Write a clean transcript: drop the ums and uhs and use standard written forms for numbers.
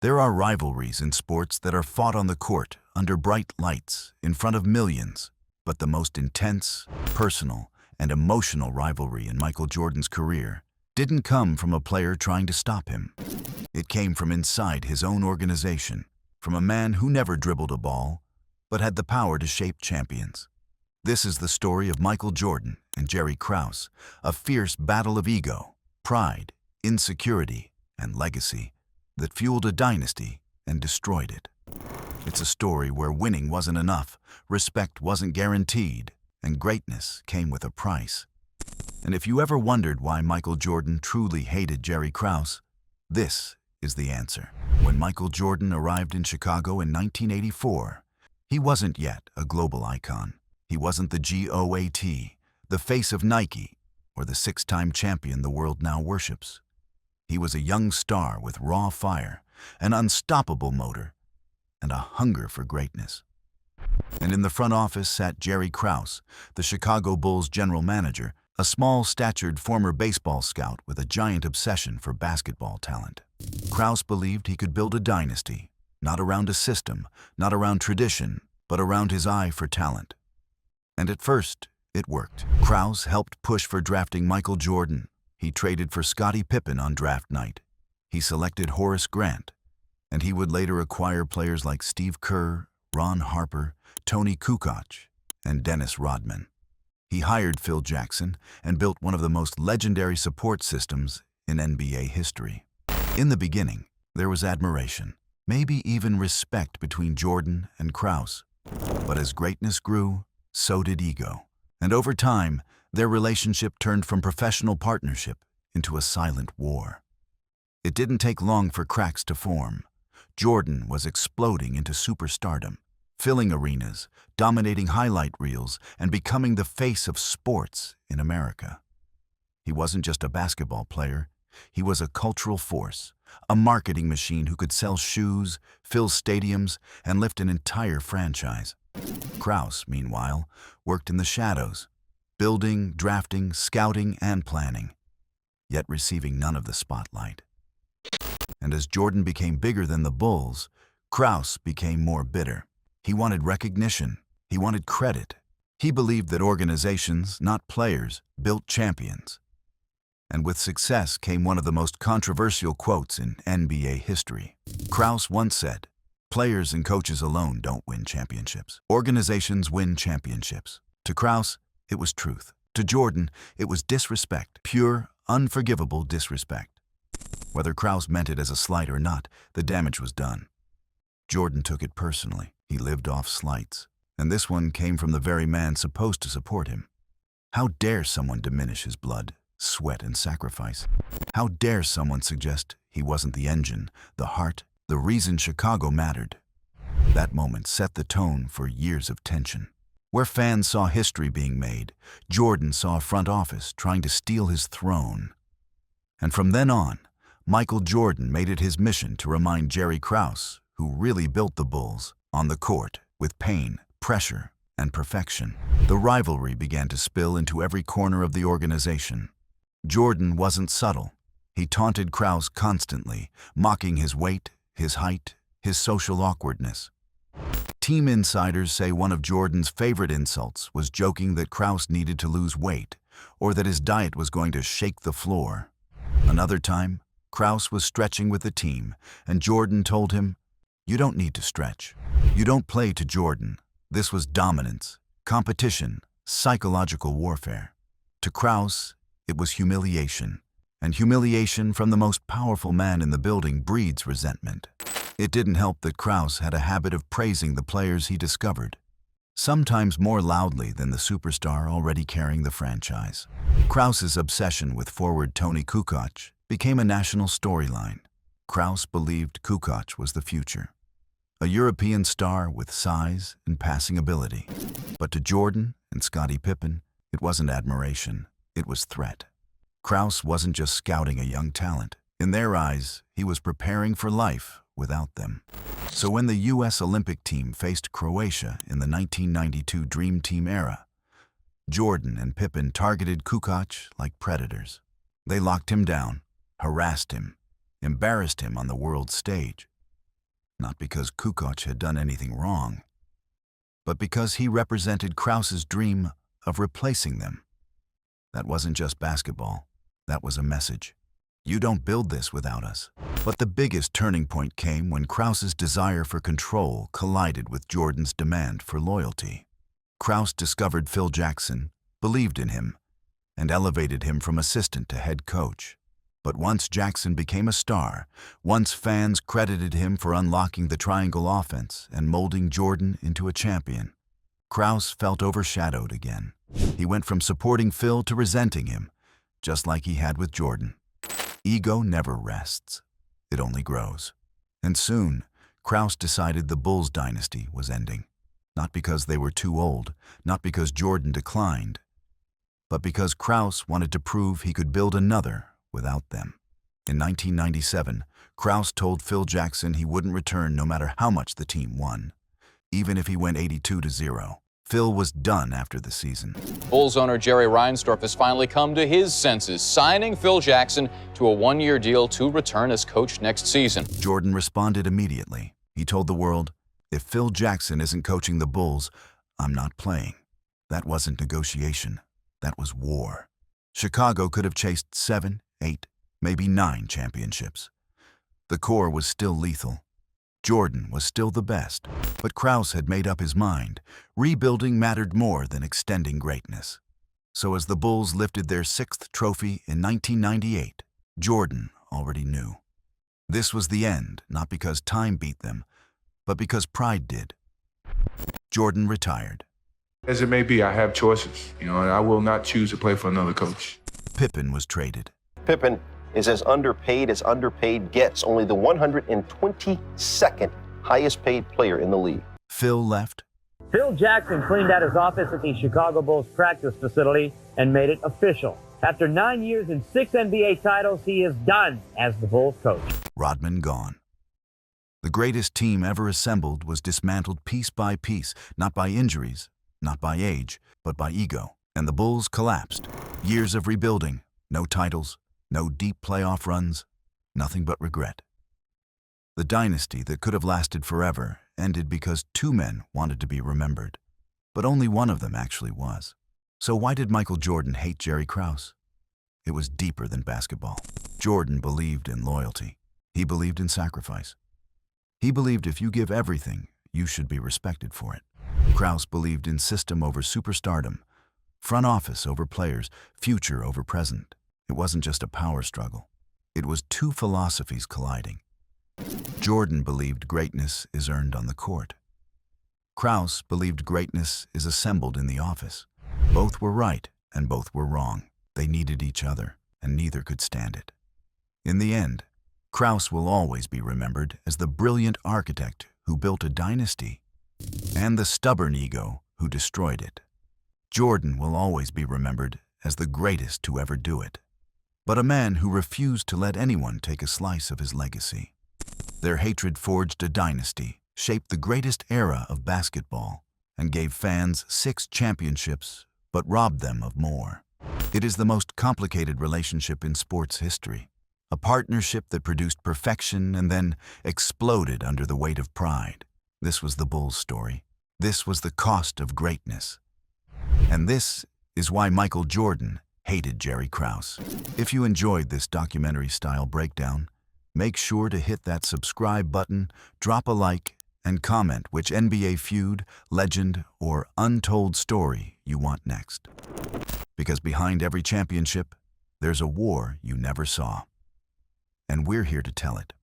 There are rivalries in sports that are fought on the court, under bright lights, in front of millions. But the most intense, personal, and emotional rivalry in Michael Jordan's career didn't come from a player trying to stop him. It came from inside his own organization, from a man who never dribbled a ball, but had the power to shape champions. This is the story of Michael Jordan and Jerry Krause, a fierce battle of ego, pride, insecurity, and legacy that fueled a dynasty and destroyed it. It's a story where winning wasn't enough, respect wasn't guaranteed, and greatness came with a price. And if you ever wondered why Michael Jordan truly hated Jerry Krause, this is the answer. When Michael Jordan arrived in Chicago in 1984, he wasn't yet a global icon. He wasn't the GOAT, the face of Nike, or the six-time champion the world now worships. He was a young star with raw fire, an unstoppable motor, and a hunger for greatness. And in the front office sat Jerry Krause, the Chicago Bulls general manager, a small-statured former baseball scout with a giant obsession for basketball talent. Krause believed he could build a dynasty, not around a system, not around tradition, but around his eye for talent. And at first, it worked. Krause helped push for drafting Michael Jordan. He traded for Scottie Pippen on draft night. He selected Horace Grant, and he would later acquire players like Steve Kerr, Ron Harper, Tony Kukoc, and Dennis Rodman. He hired Phil Jackson and built one of the most legendary support systems in NBA history. In the beginning, there was admiration, maybe even respect between Jordan and Krause. But as greatness grew, so did ego. And over time, their relationship turned from professional partnership into a silent war. It didn't take long for cracks to form. Jordan was exploding into superstardom, filling arenas, dominating highlight reels, and becoming the face of sports in America. He wasn't just a basketball player. He was a cultural force, a marketing machine who could sell shoes, fill stadiums, and lift an entire franchise. Krause, meanwhile, worked in the shadows, building, drafting, scouting, and planning, yet receiving none of the spotlight. And as Jordan became bigger than the Bulls, Krause became more bitter. He wanted recognition. He wanted credit. He believed that organizations, not players, built champions. And with success came one of the most controversial quotes in NBA history. Krause once said, "Players and coaches alone don't win championships. Organizations win championships." To Krause, it was truth. To Jordan, it was disrespect, pure, unforgivable disrespect. Whether Krause meant it as a slight or not, the damage was done. Jordan took it personally. He lived off slights. And this one came from the very man supposed to support him. How dare someone diminish his blood, sweat, and sacrifice? How dare someone suggest he wasn't the engine, the heart, the reason Chicago mattered? That moment set the tone for years of tension. Where fans saw history being made, Jordan saw a front office trying to steal his throne. And from then on, Michael Jordan made it his mission to remind Jerry Krause, who really built the Bulls, on the court, with pain, pressure, and perfection. The rivalry began to spill into every corner of the organization. Jordan wasn't subtle. He taunted Krause constantly, mocking his weight, his height, his social awkwardness. Team insiders say one of Jordan's favorite insults was joking that Krause needed to lose weight, or that his diet was going to shake the floor. Another time, Krause was stretching with the team, and Jordan told him, "You don't need to stretch. You don't play to Jordan." This was dominance, competition, psychological warfare. To Krause, it was humiliation. And humiliation from the most powerful man in the building breeds resentment. It didn't help that Krause had a habit of praising the players he discovered, sometimes more loudly than the superstar already carrying the franchise. Krause's obsession with forward Tony Kukoc became a national storyline. Krause believed Kukoc was the future, a European star with size and passing ability. But to Jordan and Scottie Pippen, it wasn't admiration, it was threat. Krause wasn't just scouting a young talent. In their eyes, he was preparing for life without them. So when the U.S. Olympic team faced Croatia in the 1992 Dream Team era, Jordan and Pippen targeted Kukoc like predators. They locked him down, harassed him, embarrassed him on the world stage. not because Kukoc had done anything wrong, but because he represented Krause's dream of replacing them. That wasn't just basketball. That was a message. You don't build this without us. But the biggest turning point came when Krause's desire for control collided with Jordan's demand for loyalty. Krause discovered Phil Jackson, believed in him, and elevated him from assistant to head coach. But once Jackson became a star, once fans credited him for unlocking the triangle offense and molding Jordan into a champion, Krause felt overshadowed again. He went from supporting Phil to resenting him, just like he had with Jordan. Ego never rests. It only grows. And soon, Krause decided the Bulls dynasty was ending. Not because they were too old, not because Jordan declined, but because Krause wanted to prove he could build another without them. In 1997, Krause told Phil Jackson he wouldn't return no matter how much the team won, even if he went 82-0. Phil was done after the season. Bulls owner Jerry Reinsdorf has finally come to his senses, signing Phil Jackson to a one-year deal to return as coach next season. Jordan responded immediately. He told the world, "If Phil Jackson isn't coaching the Bulls, I'm not playing." That wasn't negotiation. That was war. Chicago could have chased 7, 8, maybe 9 championships. The core was still lethal. Jordan was still the best, but Krause had made up his mind. Rebuilding mattered more than extending greatness. So as the Bulls lifted their 6th trophy in 1998, Jordan already knew. This was the end, not because time beat them, but because pride did. Jordan retired. As it may be, I have choices, and I will not choose to play for another coach. Pippen was traded. Pippen is as underpaid gets, only the 122nd highest paid player in the league. Phil left. Phil Jackson cleaned out his office at the Chicago Bulls practice facility and made it official. After 9 years and 6 NBA titles, he is done as the Bulls coach. Rodman gone. The greatest team ever assembled was dismantled piece by piece, not by injuries, not by age, but by ego. And the Bulls collapsed. Years of rebuilding, no titles, no deep playoff runs, nothing but regret. The dynasty that could have lasted forever ended because 2 men wanted to be remembered, but only one of them actually was. So why did Michael Jordan hate Jerry Krause? It was deeper than basketball. Jordan believed in loyalty. He believed in sacrifice. He believed if you give everything, you should be respected for it. Krause believed in system over superstardom, front office over players, future over present. It wasn't just a power struggle. It was 2 philosophies colliding. Jordan believed greatness is earned on the court. Krause believed greatness is assembled in the office. Both were right and both were wrong. They needed each other, and neither could stand it. In the end, Krause will always be remembered as the brilliant architect who built a dynasty and the stubborn ego who destroyed it. Jordan will always be remembered as the greatest to ever do it, but a man who refused to let anyone take a slice of his legacy. Their hatred forged a dynasty, shaped the greatest era of basketball, and gave fans 6 championships, but robbed them of more. It is the most complicated relationship in sports history, a partnership that produced perfection and then exploded under the weight of pride. This was the Bulls' story. This was the cost of greatness. And this is why Michael Jordan hated Jerry Krause. If you enjoyed this documentary-style breakdown, make sure to hit that subscribe button, drop a like, and comment which NBA feud, legend, or untold story you want next. Because behind every championship, there's a war you never saw. And we're here to tell it.